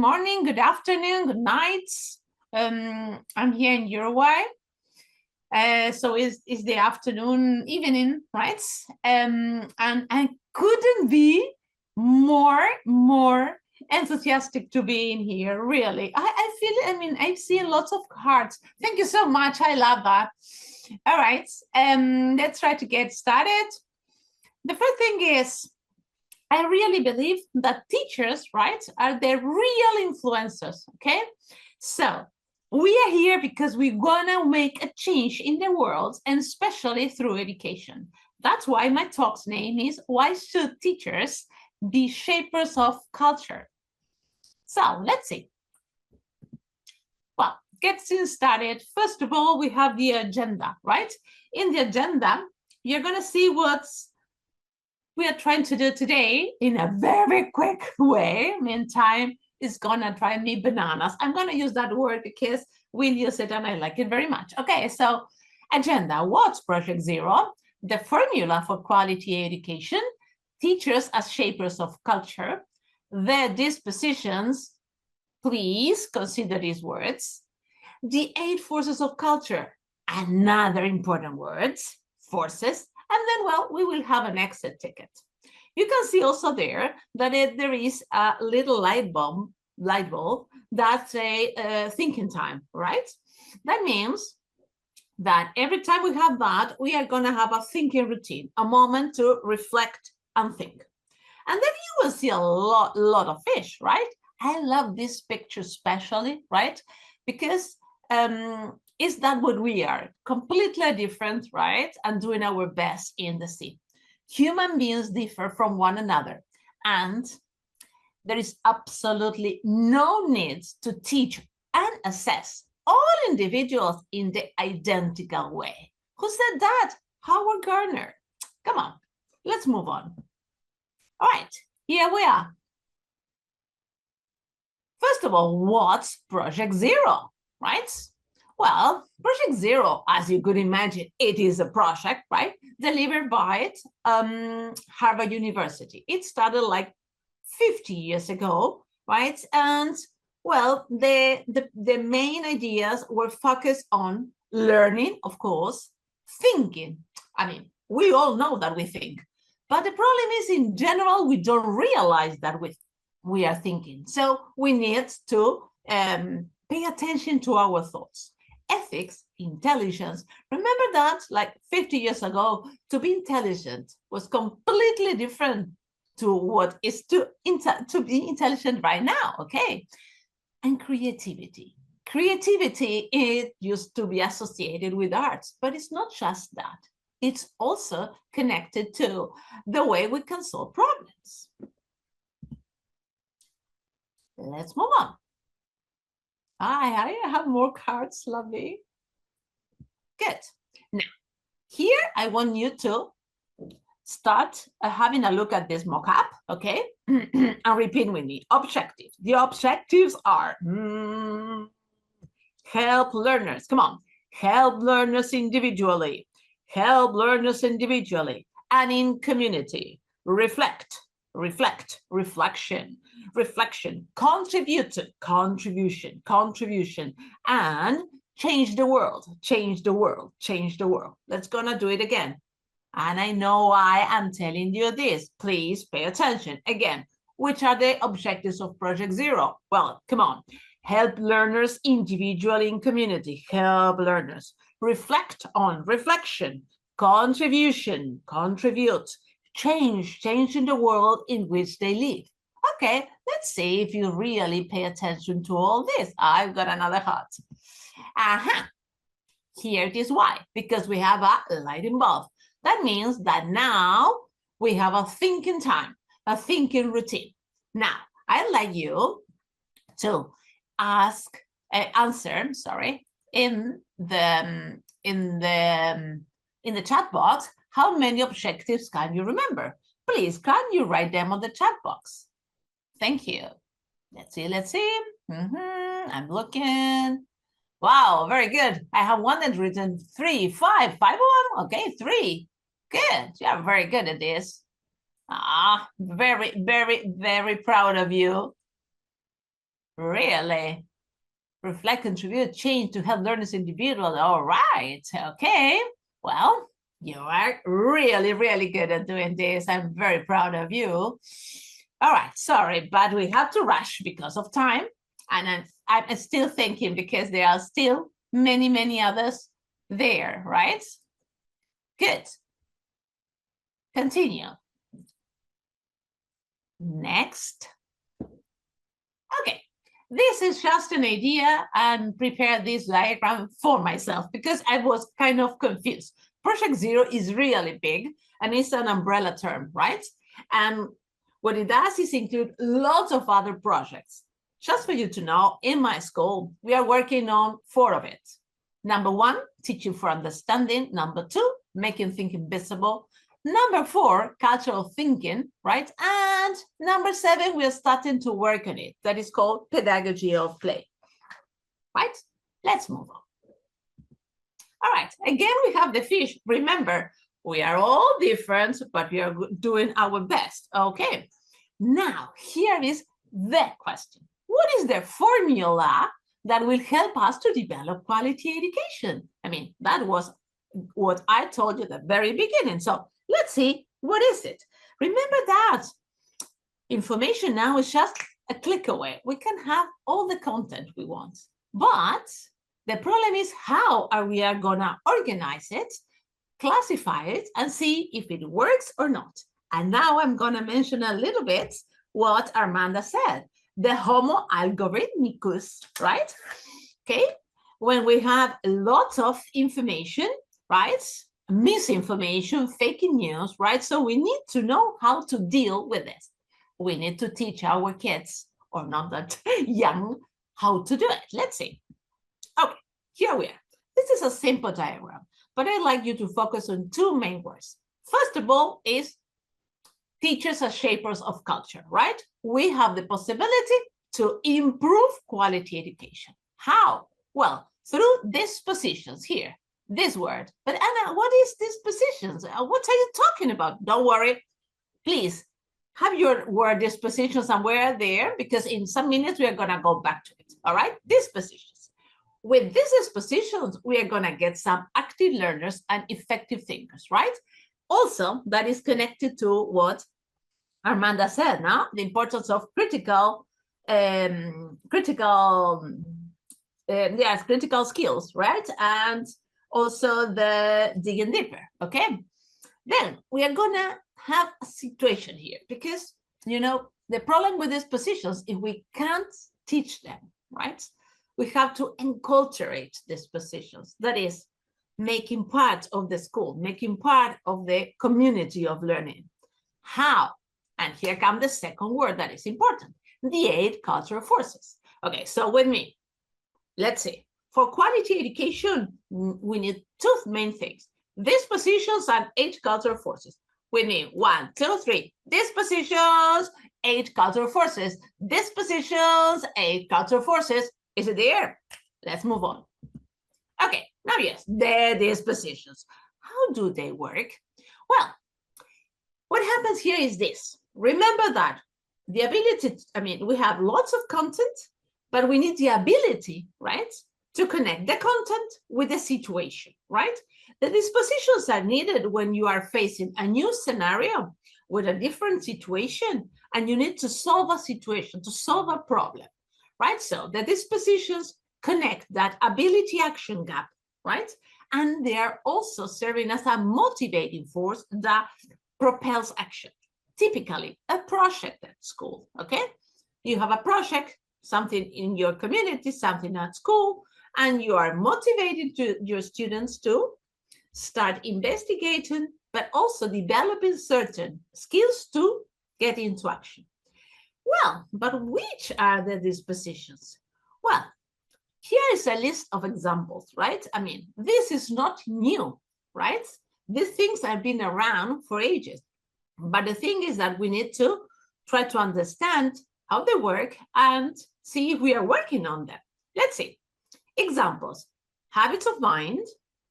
morning, good afternoon, good night. I'm here in Uruguay. So it's the afternoon, evening, right? And I couldn't be more enthusiastic to be in here, really. I feel, I've seen lots of hearts. Thank you so much. I love that. All right, let's try to get started. The first thing is, I really believe that teachers, right, are the real influencers, okay? So we are here because we're gonna make a change in the world, and especially through education. That's why my talk's name is, Why Should Teachers Be Shapers of Culture? So let's see. Well, getting started. First of all, we have the agenda, right? In the agenda, you're gonna see what's we are trying to do today in a very quick way. Time is gonna drive me bananas. I'm gonna use that word because we use it and I like it very much. Okay, so agenda, what's Project Zero? The formula for quality education, teachers as shapers of culture, their dispositions, please consider these words, the 8 forces of culture, another important words, forces, and then, well, we will have an exit ticket. You can see also there that there is a little light bulb that's a thinking time, right? That means that every time we have that, we are going to have a thinking routine, a moment to reflect and think. And then you will see a lot of fish, right? I love this picture especially, right? Because is that what we are? Completely different, right? And doing our best in the sea. Human beings differ from one another, and there is absolutely no need to teach and assess all individuals in the identical way. Who said that? Howard Gardner. Come on, let's move on. All right, here we are. First of all, what's Project Zero, right? Well, Project Zero, as you could imagine, it is a project, right, delivered by Harvard University. It started like 50 years ago, right? And, well, the main ideas were focused on learning, of course, thinking. We all know that we think. But the problem is, in general, we don't realize that we are thinking. So we need to pay attention to our thoughts. Ethics, intelligence. Remember that like 50 years ago, to be intelligent was completely different to what is to be intelligent right now, okay? And creativity. Creativity, it used to be associated with arts, but it's not just that. It's also connected to the way we can solve problems. Let's move on. I have more cards, lovely. Good. Now, here I want you to start having a look at this mock-up, okay? And repeat with me. Objectives. The objectives are help learners. Come on. Help learners individually. Help learners individually and in community. Reflect, reflection, contribute, contribution, and change the world. Let's gonna do it again. And I know I am telling you this. Please pay attention. Again, which are the objectives of Project Zero? Well, come on. Help learners individually in community. Help learners. Reflect on reflection. Contribution, contribute. Change in the world in which they live. Okay, let's see if you really pay attention to all this. I've got another heart. Here it is why. Because we have a lighting bulb. That means that now we have a thinking time, a thinking routine. Now, I'd like you to answer in the chat box. How many objectives can you remember? Please, can you write them on the chat box? Thank you. Let's see. I'm looking. Wow, very good. I have one that's written 3, 5, 5 1. Okay, 3. Good. You are very good at this. Very proud of you. Really? Reflect, contribute, change to help learners individually. All right. Okay. Well, you are really, really good at doing this. I'm very proud of you. All right. Sorry, but we have to rush because of time. And I'm still thinking because there are still many, many others there, right? Good. Continue. Next. Okay. This is just an idea and prepare this diagram for myself because I was kind of confused. Project Zero is really big and it's an umbrella term, right? And what it does is include lots of other projects. Just for you to know, in my school, we are working on 4 of it. Number 1, teaching for understanding. Number 2, making thinking visible. Number 4, cultural thinking, right? And number 7, we are starting to work on it. That is called pedagogy of play, right? Let's move on. All right, again, we have the fish. Remember, we are all different, but we are doing our best. Okay, now here is the question. What is the formula that will help us to develop quality education? I mean, that was what I told you at the very beginning. So let's see, what is it? Remember that information now is just a click away. We can have all the content we want, but the problem is how are we going to organize it, classify it, and see if it works or not. And now I'm going to mention a little bit what Armanda said, the Homo algorithmicus, right? Okay, when we have lots of information, right? Misinformation, fake news, right? So we need to know how to deal with this. We need to teach our kids, or not that young, how to do it. Let's see. Okay, here we are. This is a simple diagram, but I'd like you to focus on 2 main words. First of all is teachers as shapers of culture, right? We have the possibility to improve quality education. How? Well, through dispositions here, this word. But Anna, what is dispositions? What are you talking about? Don't worry. Please have your word disposition somewhere there, because in some minutes we are going to go back to it. All right? Dispositions. With these dispositions, we are going to get some active learners and effective thinkers, right? Also, that is connected to what Armanda said now, the importance of critical skills, right? And also the digging deeper, okay? Then we are gonna have a situation here because, you know, the problem with these positions is we can't teach them, right? We have to enculturate these positions. That is, making part of the school, making part of the community of learning. How? And here comes the second word that is important, the 8 cultural forces. Okay, so with me, let's see. For quality education, we need 2 main things, dispositions and 8 cultural forces. With me, 1, 2, 3, dispositions, 8 cultural forces, dispositions, 8 cultural forces. Is it there? Let's move on. Okay, now yes, the dispositions. How do they work? Well, what happens here is this. Remember that the ability, we have lots of content, but we need the ability, right, to connect the content with the situation, right? The dispositions are needed when you are facing a new scenario with a different situation, and you need to solve a situation, to solve a problem, right? So the dispositions connect that ability action gap, right? And they are also serving as a motivating force that propels action. Typically, a project at school, okay? You have a project, something in your community, something at school, and you are motivating your students to start investigating, but also developing certain skills to get into action. Well, but which are the dispositions? Well, here is a list of examples, right? This is not new, right? These things have been around for ages. But the thing is that we need to try to understand how they work and see if we are working on them. Let's see. Examples: habits of mind,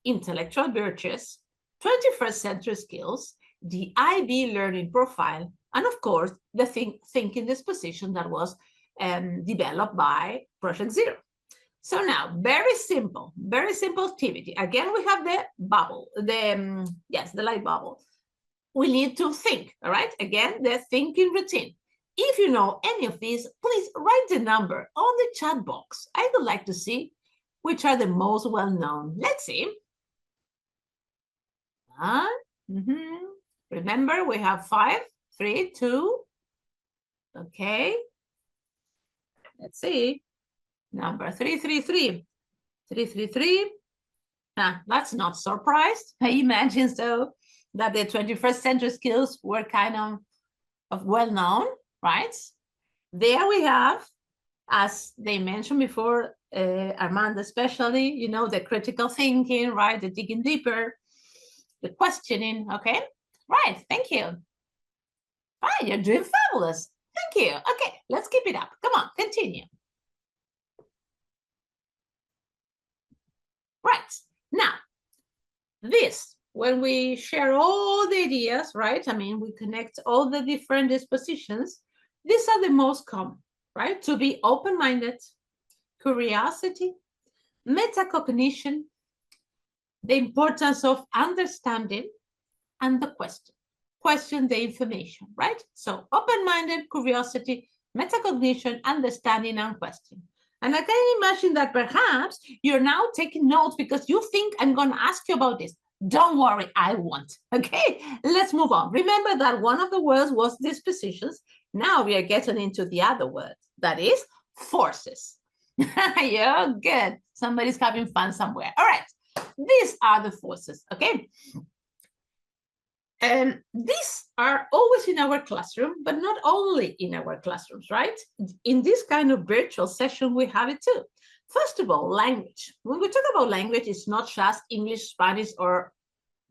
intellectual virtues, 21st century skills, the IB learning profile, and of course, the thinking disposition that was developed by Project Zero. So now, very simple activity. Again, we have the bubble, the light bubble. We need to think, all right? Again, the thinking routine. If you know any of these, please write the number on the chat box. I would like to see which are the most well-known. Let's see. Remember, we have 5, 3, 2. Okay. Let's see. Number 333. 333. That's not surprised. I imagine so that the 21st century skills were kind of well-known, right? There we have, as they mentioned before, Armand especially, you know, the critical thinking, right? The digging deeper, the questioning, okay? Right, thank you. Right, you're doing fabulous. Thank you. Okay, let's keep it up. Come on, continue. Right, now, this, when we share all the ideas, right? I mean, we connect all the different dispositions. These are the most common, right? To be open-minded, curiosity, metacognition, the importance of understanding, and the question the information, right? So open-minded, curiosity, metacognition, understanding, and question. And I can imagine that perhaps you're now taking notes because you think I'm going to ask you about this. Don't worry, I won't. Okay, let's move on. Remember that one of the words was dispositions. Now we are getting into the other word, that is forces. Yeah, good. Somebody's having fun somewhere. All right, these are the forces, okay? And these are always in our classroom, but not only in our classrooms, right? In this kind of virtual session, we have it too. First of all, language. When we talk about language, it's not just English, Spanish, or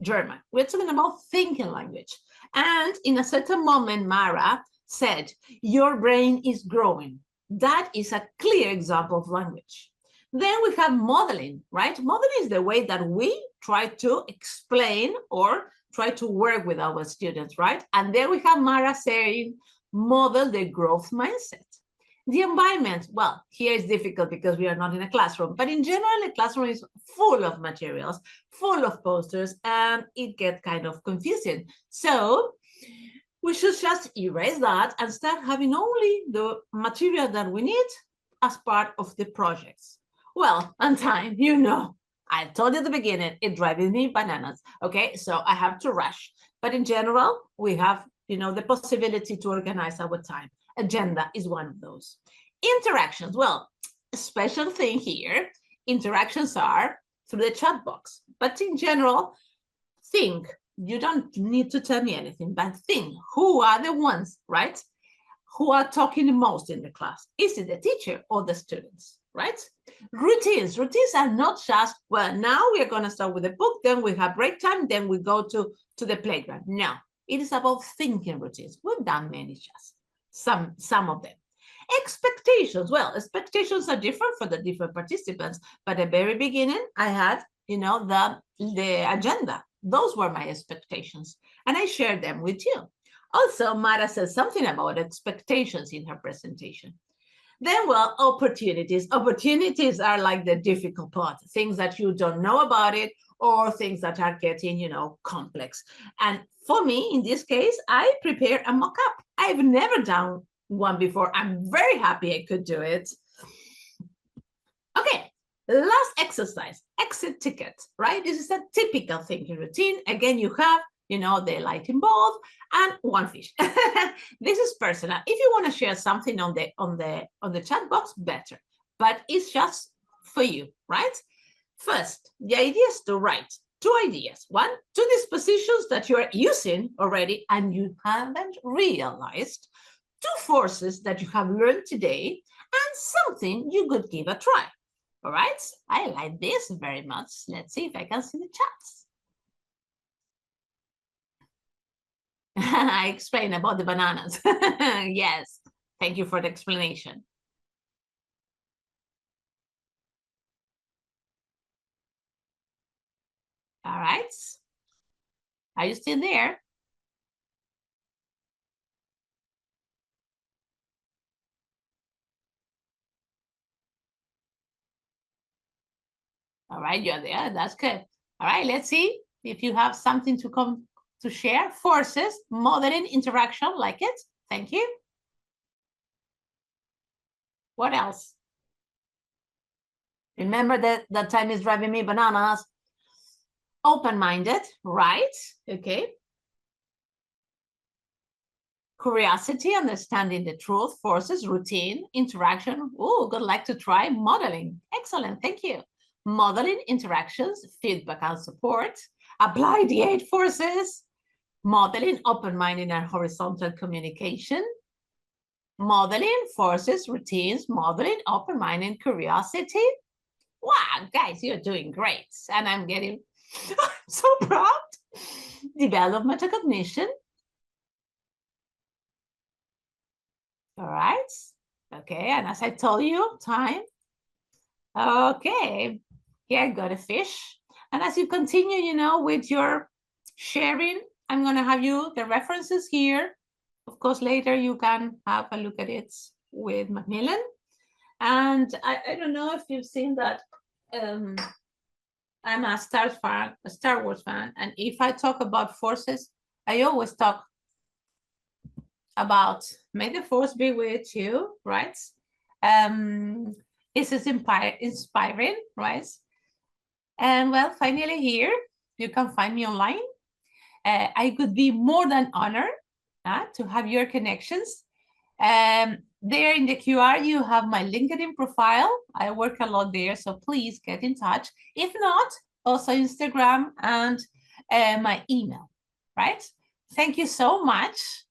German. We're talking about thinking language. And in a certain moment, Mara said, your brain is growing. That is a clear example of language. Then we have modeling, right? Modeling is the way that we try to explain or try to work with our students, right? And then we have Mara saying, model the growth mindset. The environment, well, here is difficult because we are not in a classroom, but in general, the classroom is full of materials, full of posters, and it gets kind of confusing. So we should just erase that and start having only the material that we need as part of the projects. Well, on time, you know, I told you at the beginning, it drives me bananas. Okay, so I have to rush. But in general, we have, you know, the possibility to organize our time. Agenda is one of those. Interactions, well, a special thing here, interactions are through the chat box. But in general, think, you don't need to tell me anything, but think, who are the ones, right? Who are talking the most in the class? Is it the teacher or the students, right? Routines are not just, well, now we are going to start with a book, then we have break time, then we go to the playground. No, it is about thinking routines. We've done many, just some of them. Expectations, well, expectations are different for the different participants, but at the very beginning, I had, you know, the agenda. Those were my expectations, and I shared them with you. Also, Mara said something about expectations in her presentation. Then, well, opportunities. Opportunities are like the difficult part, things that you don't know about it or things that are getting, you know, complex. And for me, in this case, I prepare a mock-up. I've never done one before. I'm very happy I could do it. Okay, last exercise, exit ticket, right? This is a typical thinking routine. Again, you have, you know, the lighting bulb and one fish. This is personal. If you want to share something on the chat box, better. But it's just for you, right? First, the idea is to write 2 ideas. 1, 2 dispositions that you are using already and you haven't realized. 2 forces that you have learned today and something you could give a try. All right? I like this very much. Let's see if I can see the chats. I explained about the bananas. Yes, thank you for the explanation. All right. Are you still there? All right, you're there. That's good. All right, let's see if you have something to come to share. Forces, modeling, interaction, like it. Thank you. What else? Remember that time is driving me bananas. Open-minded, right? Okay. Curiosity, understanding the truth, forces, routine, interaction. Oh, good luck to try. Modeling. Excellent. Thank you. Modeling, interactions, feedback and support. Apply the 8 forces. Modeling, open-minded and horizontal communication. Modeling, forces, routines, modeling, open-minded, curiosity. Wow, guys, you're doing great. And I'm getting so proud. Develop metacognition. All right. Okay, and as I told you, time. Okay, here, got a fish. And as you continue, you know, with your sharing, I'm going to have you the references here. Of course, later you can have a look at it with Macmillan. And I don't know if you've seen that I'm a Star Wars fan. And if I talk about forces, I always talk about may the force be with you, right? This is inspiring, right? And well, finally here, you can find me online. I could be more than honored to have your connections. There in the QR, you have my LinkedIn profile. I work a lot there, so please get in touch. If not, also Instagram and my email, right? Thank you so much.